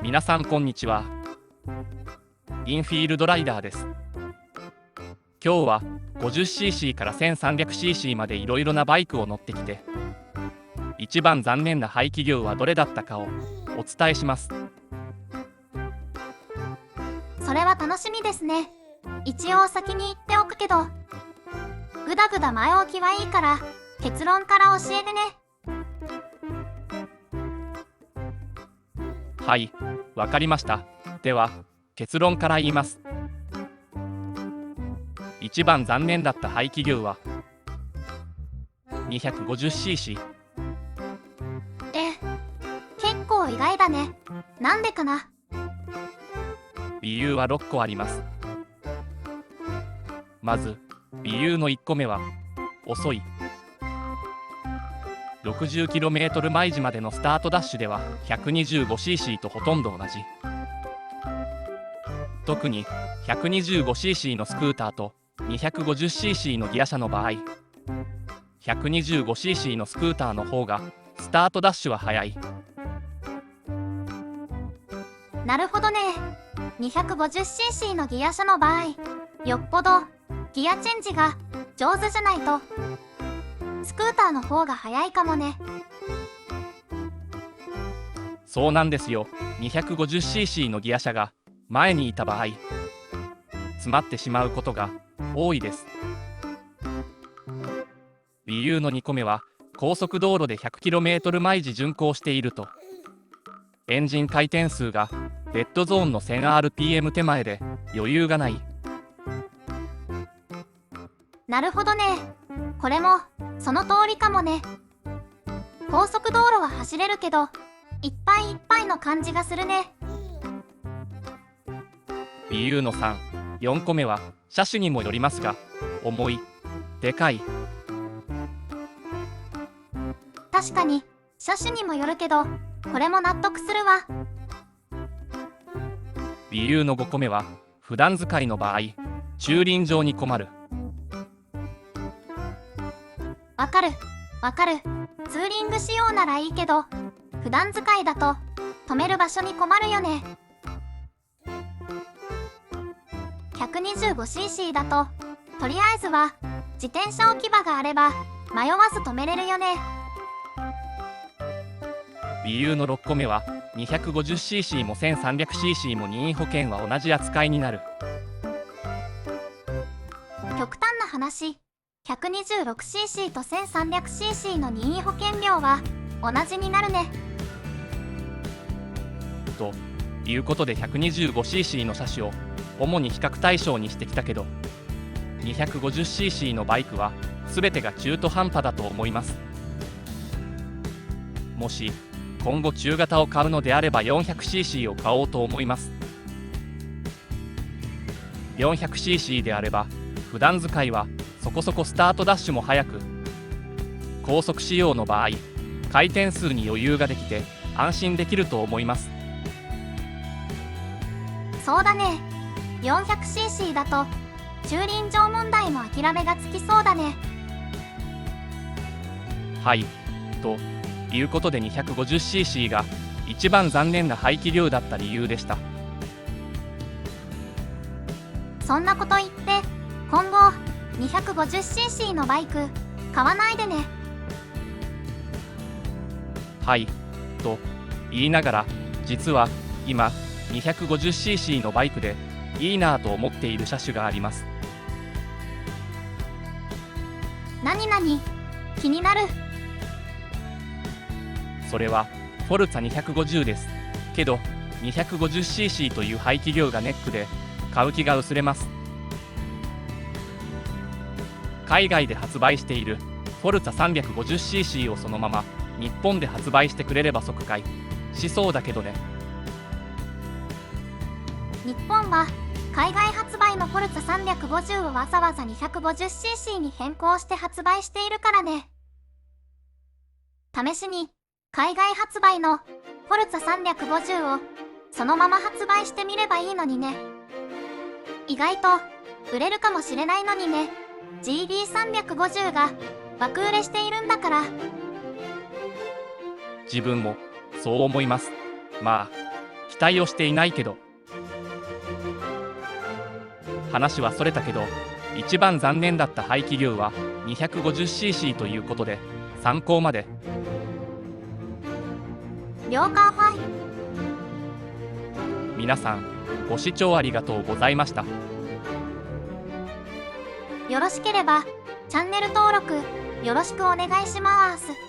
皆さんこんにちは。インフィールドライダーです。今日は 50cc から 1300cc までいろいろなバイクを乗ってきて、一番残念な排気量はどれだったかをお伝えします。それは楽しみですね。一応先に言っておくけど、ぐだぐだ前置きはいいから結論から教えてね。はい、わかりました。では結論から言います。一番残念だった排気量は 250cc。 結構意外だね。なんでかな。理由は6個あります。まず理由の1個目は遅い。 60km 毎時までのスタートダッシュでは 125cc とほとんど同じ。特に 125cc のスクーターと 250cc のギア車の場合、 125cc のスクーターの方がスタートダッシュは速い。なるほどね。 250cc のギア車の場合、よっぽどギアチェンジが上手じゃないとスクーターの方が速いかもね。そうなんですよ。 250cc のギア車が前にいた場合、詰まってしまうことが多いです。理由の2個目は高速道路で 100km 毎時巡航していると、エンジン回転数がレッドゾーンの 1000rpm 手前で余裕がない。なるほどね。これもその通りかもね。高速道路は走れるけどいっぱいいっぱいの感じがするね。理由の3、4個目は車種にもよりますが、重い、でかい。確かに車種にもよるけど、これも納得するわ。理由の5個目は普段使いの場合、駐輪場に困る。わかるわかる。ツーリング仕様ならいいけど、普段使いだと止める場所に困るよね。 125cc だととりあえずは自転車置き場があれば迷わず止めれるよね。理由の6個目は 250cc も 1300cc も任意保険は同じ扱いになる。極端な話、126cc と 1300cc の任意保険料は同じになるね。ということで 125cc の車種を主に比較対象にしてきたけど、 250cc のバイクは全てが中途半端だと思います。もし今後中型を買うのであれば 400cc を買おうと思います。 400cc であれば普段使いはそこそこスタートダッシュも速く、高速仕様の場合回転数に余裕ができて安心できると思います。そうだね。 400cc だと駐輪場問題も諦めがつきそうだね。はい、ということで 250cc が一番残念な排気量だった理由でした。そんなこと言って今後 250cc のバイク買わないでね。はい、と言いながら、実は今 250cc のバイクでいいなぁと思っている車種があります。なになに、気になる。それはフォルツァ250です。けど 250cc という排気量がネックで買う気が薄れます。海外で発売しているフォルツァ 350cc をそのまま日本で発売してくれれば即買いしそうだけどね。日本は海外発売のフォルツァ350をわざわざ 250cc に変更して発売しているからね。試しに海外発売のフォルツァ350をそのまま発売してみればいいのにね。意外と売れるかもしれないのにね。 GB350 が爆売れしているんだから。自分もそう思います。まあ期待をしていないけど。話はそれたけど、一番残念だった排気量は 250cc ということで、参考まで。了解。皆さん、ご視聴ありがとうございました。よろしければチャンネル登録よろしくお願いします。